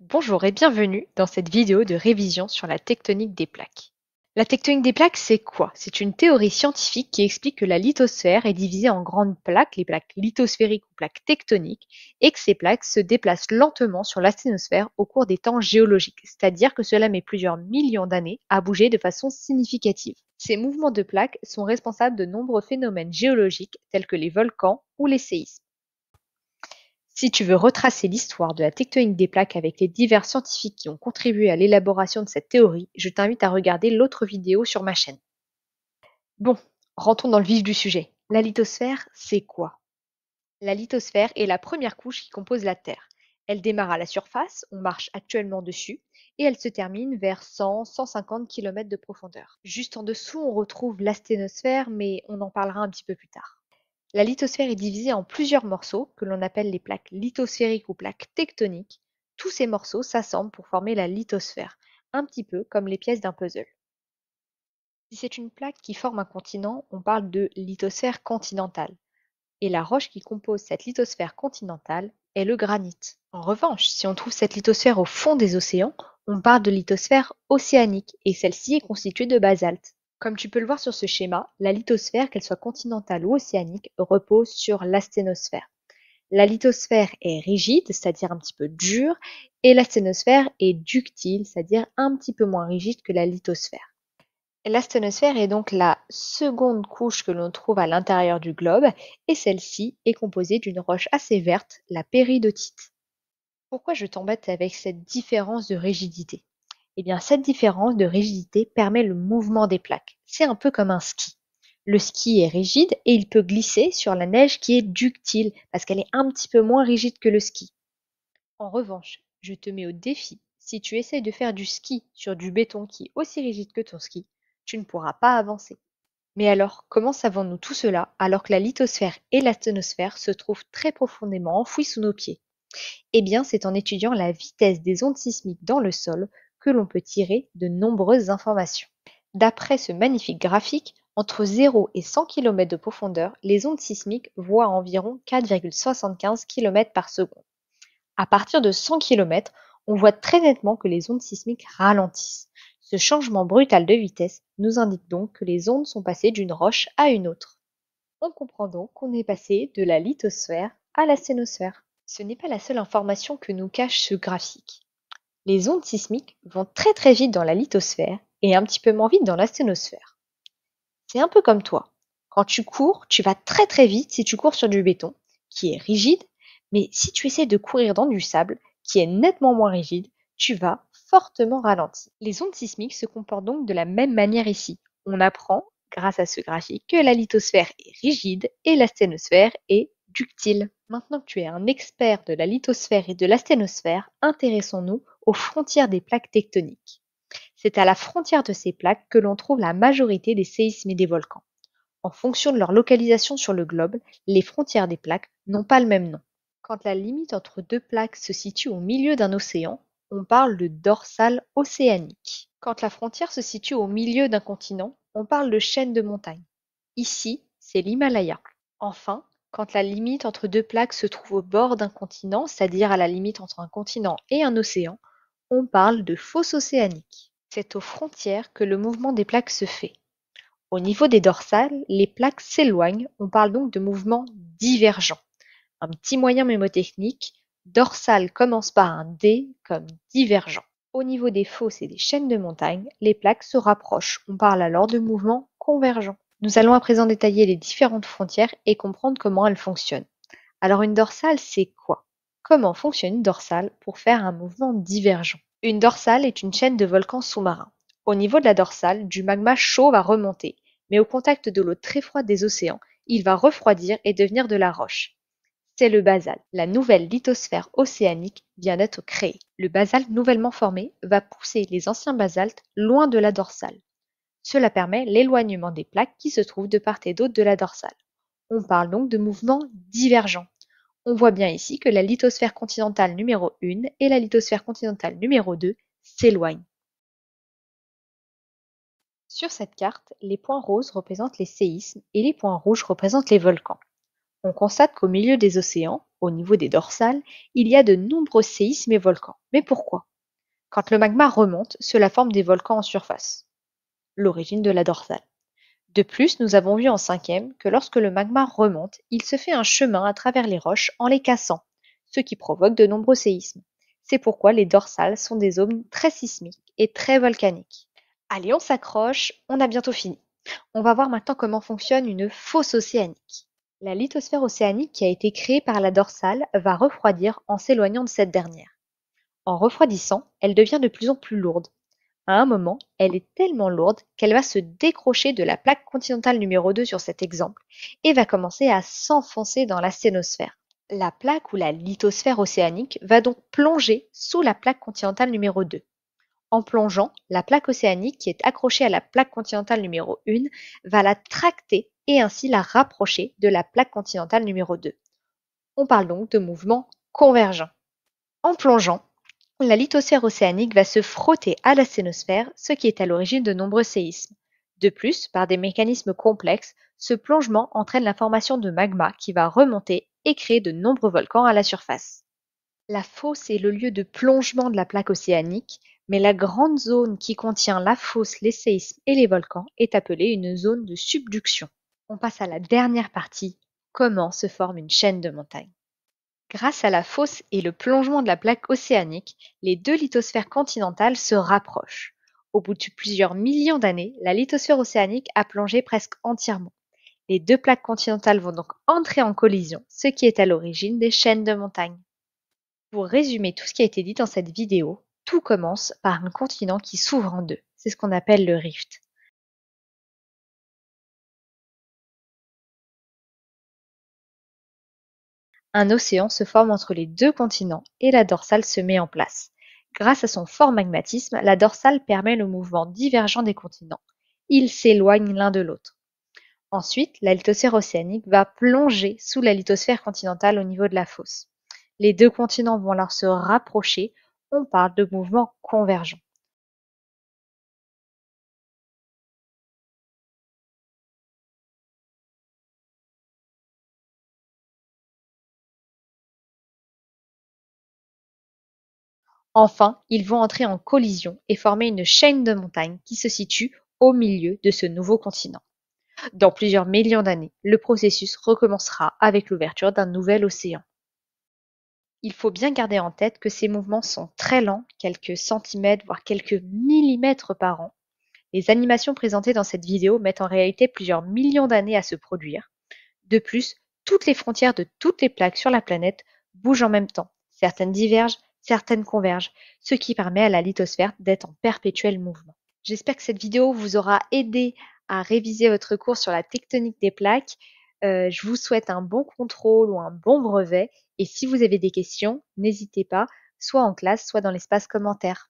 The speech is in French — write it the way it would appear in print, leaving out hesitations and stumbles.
Bonjour et bienvenue dans cette vidéo de révision sur la tectonique des plaques. La tectonique des plaques, c'est quoi? C'est une théorie scientifique qui explique que la lithosphère est divisée en grandes plaques, les plaques lithosphériques ou plaques tectoniques, et que ces plaques se déplacent lentement sur l'asténosphère au cours des temps géologiques, c'est-à-dire que cela met plusieurs millions d'années à bouger de façon significative. Ces mouvements de plaques sont responsables de nombreux phénomènes géologiques tels que les volcans ou les séismes. Si tu veux retracer l'histoire de la tectonique des plaques avec les divers scientifiques qui ont contribué à l'élaboration de cette théorie, je t'invite à regarder l'autre vidéo sur ma chaîne. Bon, rentrons dans le vif du sujet. La lithosphère, c'est quoi? La lithosphère est la première couche qui compose la Terre. Elle démarre à la surface, on marche actuellement dessus, et elle se termine vers 100-150 km de profondeur. Juste en dessous, on retrouve l'asténosphère, mais on en parlera un petit peu plus tard. La lithosphère est divisée en plusieurs morceaux que l'on appelle les plaques lithosphériques ou plaques tectoniques. Tous ces morceaux s'assemblent pour former la lithosphère, un petit peu comme les pièces d'un puzzle. Si c'est une plaque qui forme un continent, on parle de lithosphère continentale. Et la roche qui compose cette lithosphère continentale est le granit. En revanche, si on trouve cette lithosphère au fond des océans, on parle de lithosphère océanique et celle-ci est constituée de basalte. Comme tu peux le voir sur ce schéma, la lithosphère, qu'elle soit continentale ou océanique, repose sur l'asténosphère. La lithosphère est rigide, c'est-à-dire un petit peu dure, et l'asténosphère est ductile, c'est-à-dire un petit peu moins rigide que la lithosphère. L'asténosphère est donc la seconde couche que l'on trouve à l'intérieur du globe, et celle-ci est composée d'une roche assez verte, la péridotite. Pourquoi je t'embête avec cette différence de rigidité? Eh bien, cette différence de rigidité permet le mouvement des plaques. C'est un peu comme un ski. Le ski est rigide et il peut glisser sur la neige qui est ductile parce qu'elle est un petit peu moins rigide que le ski. En revanche, je te mets au défi, si tu essayes de faire du ski sur du béton qui est aussi rigide que ton ski, tu ne pourras pas avancer. Mais alors, comment savons-nous tout cela alors que la lithosphère et l'asténosphère se trouvent très profondément enfouis sous nos pieds? Eh bien, c'est en étudiant la vitesse des ondes sismiques dans le sol que l'on peut tirer de nombreuses informations. D'après ce magnifique graphique, entre 0 et 100 km de profondeur, les ondes sismiques voient à environ 4,75 km par seconde. À partir de 100 km, on voit très nettement que les ondes sismiques ralentissent. Ce changement brutal de vitesse nous indique donc que les ondes sont passées d'une roche à une autre. On comprend donc qu'on est passé de la lithosphère à la sténosphère. Ce n'est pas la seule information que nous cache ce graphique. Les ondes sismiques vont très très vite dans la lithosphère et un petit peu moins vite dans la sténosphère. C'est un peu comme toi. Quand tu cours, tu vas très très vite si tu cours sur du béton, qui est rigide, mais si tu essaies de courir dans du sable, qui est nettement moins rigide, tu vas fortement ralentir. Les ondes sismiques se comportent donc de la même manière ici. On apprend, grâce à ce graphique, que la lithosphère est rigide et la sténosphère est ductile. Maintenant que tu es un expert de la lithosphère et de la sténosphère, intéressons-nous aux frontières des plaques tectoniques. C'est à la frontière de ces plaques que l'on trouve la majorité des séismes et des volcans. En fonction de leur localisation sur le globe, les frontières des plaques n'ont pas le même nom. Quand la limite entre deux plaques se situe au milieu d'un océan, on parle de dorsale océanique. Quand la frontière se situe au milieu d'un continent, on parle de chaîne de montagnes. Ici, c'est l'Himalaya. Enfin, quand la limite entre deux plaques se trouve au bord d'un continent, c'est-à-dire à la limite entre un continent et un océan, on parle de fosse océanique. C'est aux frontières que le mouvement des plaques se fait. Au niveau des dorsales, les plaques s'éloignent, on parle donc de mouvement divergent. Un petit moyen mnémotechnique, dorsale commence par un D comme divergent. Au niveau des fosses et des chaînes de montagnes, les plaques se rapprochent, on parle alors de mouvement convergent. Nous allons à présent détailler les différentes frontières et comprendre comment elles fonctionnent. Alors une dorsale, c'est quoi? Comment fonctionne une dorsale pour faire un mouvement divergent? Une dorsale est une chaîne de volcans sous-marins. Au niveau de la dorsale, du magma chaud va remonter, mais au contact de l'eau très froide des océans, il va refroidir et devenir de la roche. C'est le basalte. La nouvelle lithosphère océanique vient d'être créée. Le basalte nouvellement formé va pousser les anciens basaltes loin de la dorsale. Cela permet l'éloignement des plaques qui se trouvent de part et d'autre de la dorsale. On parle donc de mouvement divergent. On voit bien ici que la lithosphère continentale numéro 1 et la lithosphère continentale numéro 2 s'éloignent. Sur cette carte, les points roses représentent les séismes et les points rouges représentent les volcans. On constate qu'au milieu des océans, au niveau des dorsales, il y a de nombreux séismes et volcans. Mais pourquoi? Quand le magma remonte, cela forme des volcans en surface. L'origine de la dorsale. De plus, nous avons vu en cinquième que lorsque le magma remonte, il se fait un chemin à travers les roches en les cassant, ce qui provoque de nombreux séismes. C'est pourquoi les dorsales sont des zones très sismiques et très volcaniques. Allez, on s'accroche, on a bientôt fini. On va voir maintenant comment fonctionne une fosse océanique. La lithosphère océanique qui a été créée par la dorsale va refroidir en s'éloignant de cette dernière. En refroidissant, elle devient de plus en plus lourde. À un moment, elle est tellement lourde qu'elle va se décrocher de la plaque continentale numéro 2 sur cet exemple et va commencer à s'enfoncer dans la sténosphère. La plaque ou la lithosphère océanique va donc plonger sous la plaque continentale numéro 2. En plongeant, la plaque océanique qui est accrochée à la plaque continentale numéro 1 va la tracter et ainsi la rapprocher de la plaque continentale numéro 2. On parle donc de mouvement convergent. En plongeant, la lithosphère océanique va se frotter à la sténosphère, ce qui est à l'origine de nombreux séismes. De plus, par des mécanismes complexes, ce plongement entraîne la formation de magma qui va remonter et créer de nombreux volcans à la surface. La fosse est le lieu de plongement de la plaque océanique, mais la grande zone qui contient la fosse, les séismes et les volcans est appelée une zone de subduction. On passe à la dernière partie, comment se forme une chaîne de montagnes. Grâce à la fosse et le plongement de la plaque océanique, les deux lithosphères continentales se rapprochent. Au bout de plusieurs millions d'années, la lithosphère océanique a plongé presque entièrement. Les deux plaques continentales vont donc entrer en collision, ce qui est à l'origine des chaînes de montagnes. Pour résumer tout ce qui a été dit dans cette vidéo, tout commence par un continent qui s'ouvre en deux. C'est ce qu'on appelle le rift. Un océan se forme entre les deux continents et la dorsale se met en place. Grâce à son fort magmatisme, la dorsale permet le mouvement divergent des continents. Ils s'éloignent l'un de l'autre. Ensuite, la lithosphère océanique va plonger sous la lithosphère continentale au niveau de la fosse. Les deux continents vont alors se rapprocher. On parle de mouvement convergent. Enfin, ils vont entrer en collision et former une chaîne de montagnes qui se situe au milieu de ce nouveau continent. Dans plusieurs millions d'années, le processus recommencera avec l'ouverture d'un nouvel océan. Il faut bien garder en tête que ces mouvements sont très lents, quelques centimètres voire quelques millimètres par an. Les animations présentées dans cette vidéo mettent en réalité plusieurs millions d'années à se produire. De plus, toutes les frontières de toutes les plaques sur la planète bougent en même temps. Certaines divergent, certaines convergent, ce qui permet à la lithosphère d'être en perpétuel mouvement. J'espère que cette vidéo vous aura aidé à réviser votre cours sur la tectonique des plaques. Je vous souhaite un bon contrôle ou un bon brevet. Et si vous avez des questions, n'hésitez pas, soit en classe, soit dans l'espace commentaire.